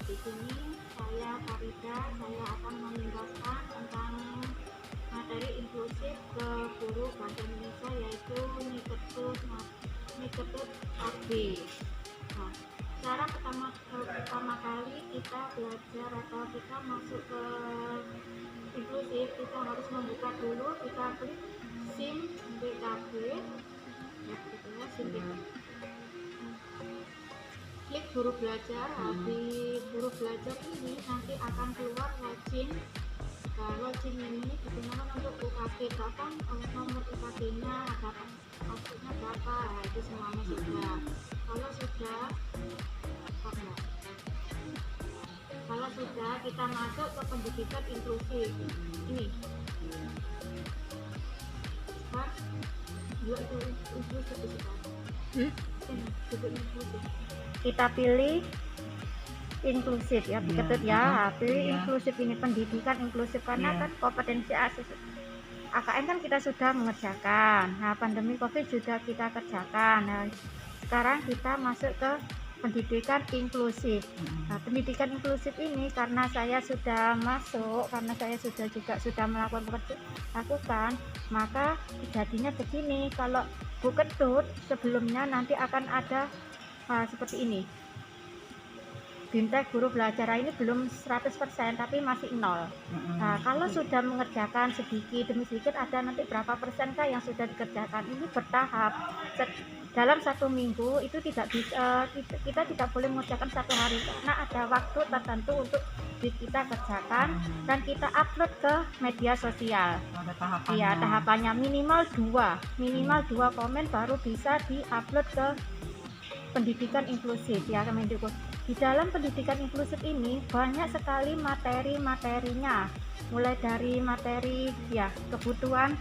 di sini saya Farida, saya akan menjelaskan tentang materi inklusif ke guru bahasa Indonesia yaitu Niketus AB. Nah, cara pertama kali kita belajar atau kita masuk ke inklusif, kita harus membuka dulu, kita klik SIM BKB ya, gitu ya, SIM BKB. Klik guru belajar. Di guru belajar ini nanti akan keluar login. Nah, login ini digunakan untuk UKG, bahkan nomor UKG-nya ada, maksudnya berapa, nah, itu semuanya sudah. Kalau sudah kita masuk ke pendidikan inklusif ini. Kita pilih inklusif ya, diketuk ya, pilih inklusif ini, pendidikan inklusif, karena kan kompetensi AKN kan kita sudah mengerjakan. Nah, pandemi COVID sudah kita kerjakan. Nah, sekarang kita masuk ke pendidikan inklusif. Nah, pendidikan inklusif ini karena saya sudah masuk, karena saya sudah melakukan, maka jadinya begini. Kalau Bu Ketut sebelumnya nanti akan ada seperti ini. Bimtek guru belajar ini belum 100% tapi masih 0. Nah, kalau sudah mengerjakan sedikit demi sedikit, ada nanti berapa persenkah yang sudah dikerjakan. Ini bertahap. Dalam 1 minggu itu tidak bisa, kita tidak boleh mengerjakan 1 hari karena ada waktu tertentu untuk kita kerjakan dan kita upload ke media sosial. Ada tahapannya. Iya, tahapannya minimal 2 komen baru bisa diupload ke pendidikan inklusif ya, Kemendikbud. Di dalam pendidikan inklusif ini banyak sekali materi-materinya, mulai dari materi ya kebutuhan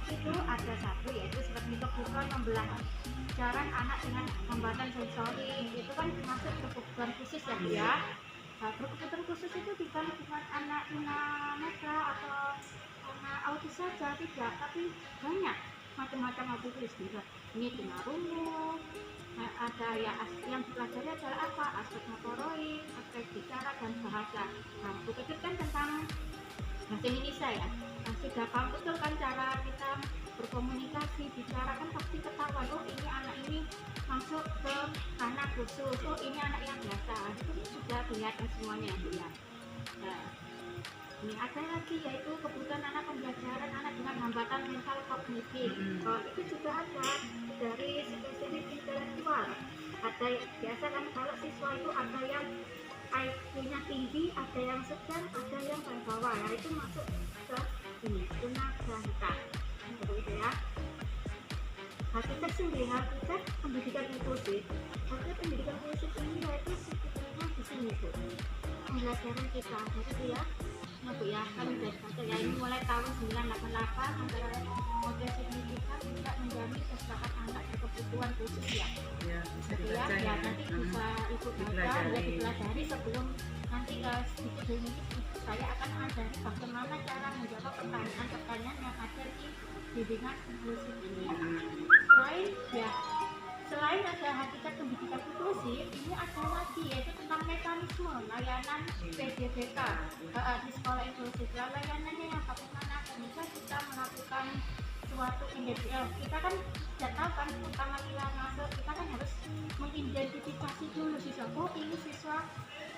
itu ada satu, yaitu seperti kebutuhan pembelajaran anak dengan hambatan sensori, itu kan masuk ke kebutuhan khusus ya Bu ya. Nah, kebutuhan khusus itu bukan anak tunanetra atau anak autis saja, tidak, tapi banyak macam-macam autis juga. Ini tunarungu. Nah, ada ya, yang dipelajari adalah apa? Aspek motoroik, aspek bicara dan bahasa. Nah, Bu Ketut kan tentang bahasa Indonesia ya. Nah, sudah paham betul kan cara kita berkomunikasi, bicara kan pasti ketahuan. Oh, ini anak ini masuk ke anak khusus. Oh, ini anak yang biasa. Itu sudah kelihatan semuanya ya. Nah, ini ada lagi yaitu kebutuhan anak pembelajaran anak dengan hambatan mental kognitif. Itu juga ada dari spesifik intelektual. Ada biasa kan kalau siswa itu ada yang IQ-nya tinggi, ada yang sedang, ada yang bawah. Nah, itu masuk ke ini tunagrahita. Seperti itu ya. Hakikat sendiri, hakikat pendidikan inklusif. Hakikat pendidikan inklusif ini yaitu sebetulnya di sini Bu. Pembelajaran kita, gitu ya. Nah Bu ya, kan sudah baca ya, ini mulai tahun 1988 antara model signifikan tidak menjamin kesetaraan anak berkebutuhan khusus ya. Ya, bisa Gitu ya, dibaca ya nanti bisa Ibu baca, ya dipelajari sebelum nanti di video ini saya akan ajari bagaimana cara menjawab pertanyaan-pertanyaan yang ada di bimbingan inklusif ini. Selain ada hakikat pendidikan inklusif, ini ada lagi yaitu tentang mekanisme layanan PDBK di sekolah inklusif. Layanannya yang bagaimana bisa kita melakukan suatu individual. Kita kan tidak tahu kan, pertama kita masuk kita kan harus mengidentifikasi dulu siswa. Oh, ini siswa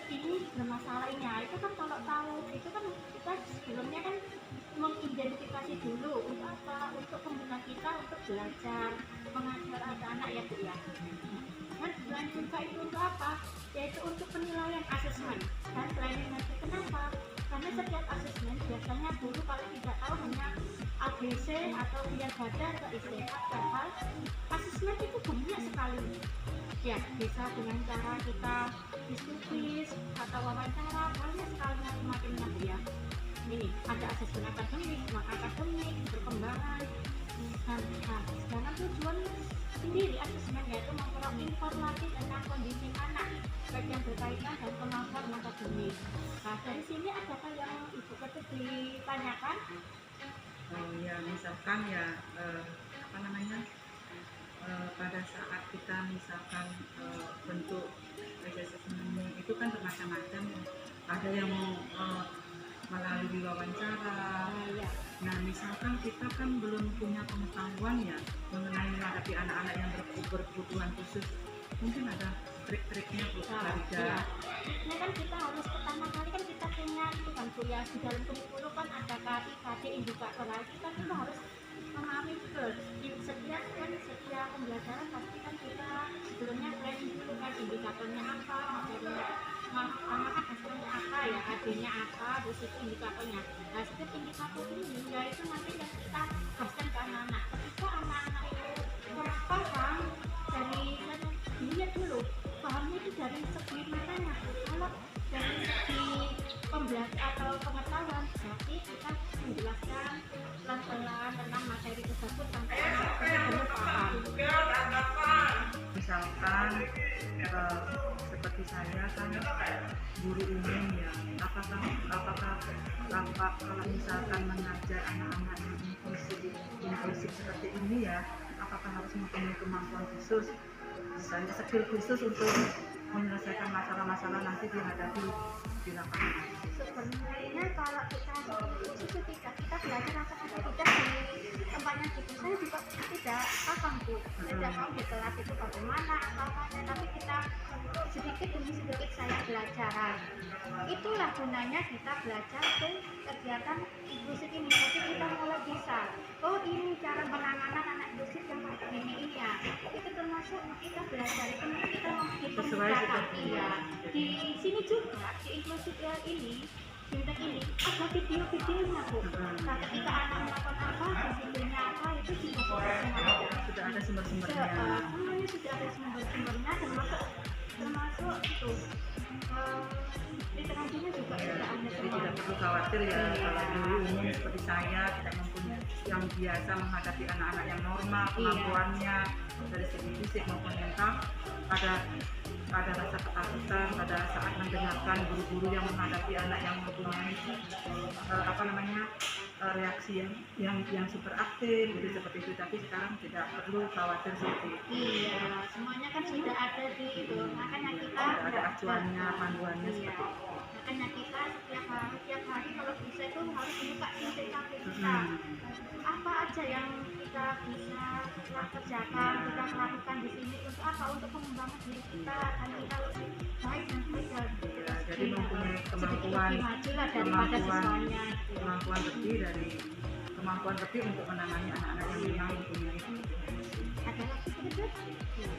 ini bermasalahnya. Itu kan kalau tahu itu kan kita sebelumnya kan mengidentifikasi dulu untuk apa, untuk pengguna kita untuk belajar mengajar anak-anak ya Bu ya. Dan selain juga itu untuk apa, yaitu untuk penilaian asesmen dan planning nanti. Kenapa? Karena setiap asesmen biasanya dulu kalau tidak tahu hanya ABC atau biar badan atau ISTH, padahal asesmen itu banyak sekali ya, bisa dengan cara kita diskusi atau wawancara, banyak sekali macam-macamnya Bu ya. Ini ada asesmen akademik, perkembangan. Nah, sedangkan tujuan sendiri asesmen yaitu memperoleh informasi tentang kondisi anak baik yang berkaitan dan kemampuan akademik. Nah, dari sini adakah yang Ibu Ketut ditanyakan? Oh ya, misalkan ya apa namanya, pada saat kita misalkan bentuk assessment itu kan bermacam-macam. Ada yang melalui wawancara. Ya. Nah, misalkan kita kan belum punya pengetahuan ya mengenai menghadapi anak-anak yang berkebutuhan khusus, mungkin ada trik-triknya Bu Farida. Iya. Ini kan kita harus pertama kali kan kita punya itu kan Bu ya, di dalam kurikulum kan ada KI, KD, indikator. Kita kan harus memahami betul setiap pembelajaran pasti kan kita sebelumnya planning dulu kan indikatornya apa, materinya anak kan hasilnya apa ya, AD-nya apa, terus itu indikatornya. Nah setiap indikator ini ya itu nanti yang kita jelaskan ke anak-anak. Ketika anak-anak itu paham dari dilihat dulu pahamnya itu dari segi mananya. Kalau dari segi pembelajaran atau pengetahuan berarti kita menjelaskan pelan-pelan tentang materi tersebut sampai anak benar-benar paham. Misalkan seperti saya kan guru umum ya, apakah kalau misalkan mengajar anak-anak yang inklusif seperti ini ya, apakah harus mempunyai kemampuan khusus, misalnya skill khusus untuk menyelesaikan masalah-masalah nanti dihadapi di lapangan? Sebenarnya kalau kita khusus tidak, kita belajar atau tidak di tempatnya gitu, saya juga tidak paham Bu, tidak tahu di kelas itu bagaimana apa-apa, tapi kita sedikit demi sedikit saya belajar. Itulah gunanya kita belajar ke kegiatan inklusif ini, jadi kita mulai bisa, oh ini cara penanganan anak inklusif yang kayak gini ini ya, itu termasuk kita belajar itu kita mempermudah. Iya, di sini juga di inklusif ini Bintang ini ada video-videonya Bu. Nah, ketika anak melakukan apa, videonya apa itu juga sudah ada sumber-sumbernya. Semuanya sudah ada sumber-sumbernya, termasuk itu literasinya juga sudah ada. Jadi tidak perlu khawatir ya kalau guru umum seperti saya tidak mempunyai yang biasa menghadapi anak-anak yang normal kemampuannya dari segi fisik maupun mental, ada rasa ketakutan pada saat mendengarkan guru-guru yang menghadapi anak yang mempunyai reaksi yang super aktif gitu seperti itu, tapi sekarang tidak perlu khawatir seperti itu. Iya, semuanya kan sudah ada di itu, makanya kita ada acuannya, panduannya seperti itu. Makanya kita setiap hari kalau bisa itu harus buka TKP kita. Apa aja yang kita bisa kerjakan, kita lakukan di sini untuk apa? Untuk pengembangan diri kita dan kita lebih baik dan baik. Jadi mempunyai kemampuan lebih untuk menangani anak-anak yang memang mempunyai ada lagi sedikit.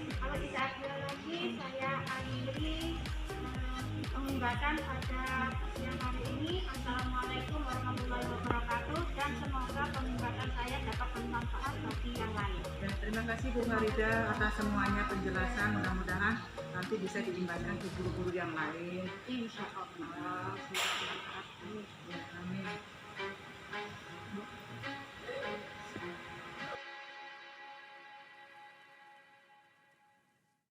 Kalau tidak ada lagi, saya akhiri pengunggahan pada siang hari ini. Assalamualaikum warahmatullahi wabarakatuh, dan semoga pengunggahan saya dapat bermanfaat bagi yang lain. Dan terima kasih Bu Farida atas semuanya penjelasan, mudah-mudahan nanti bisa diimbaskan ke guru-guru yang lain. Insya Allah.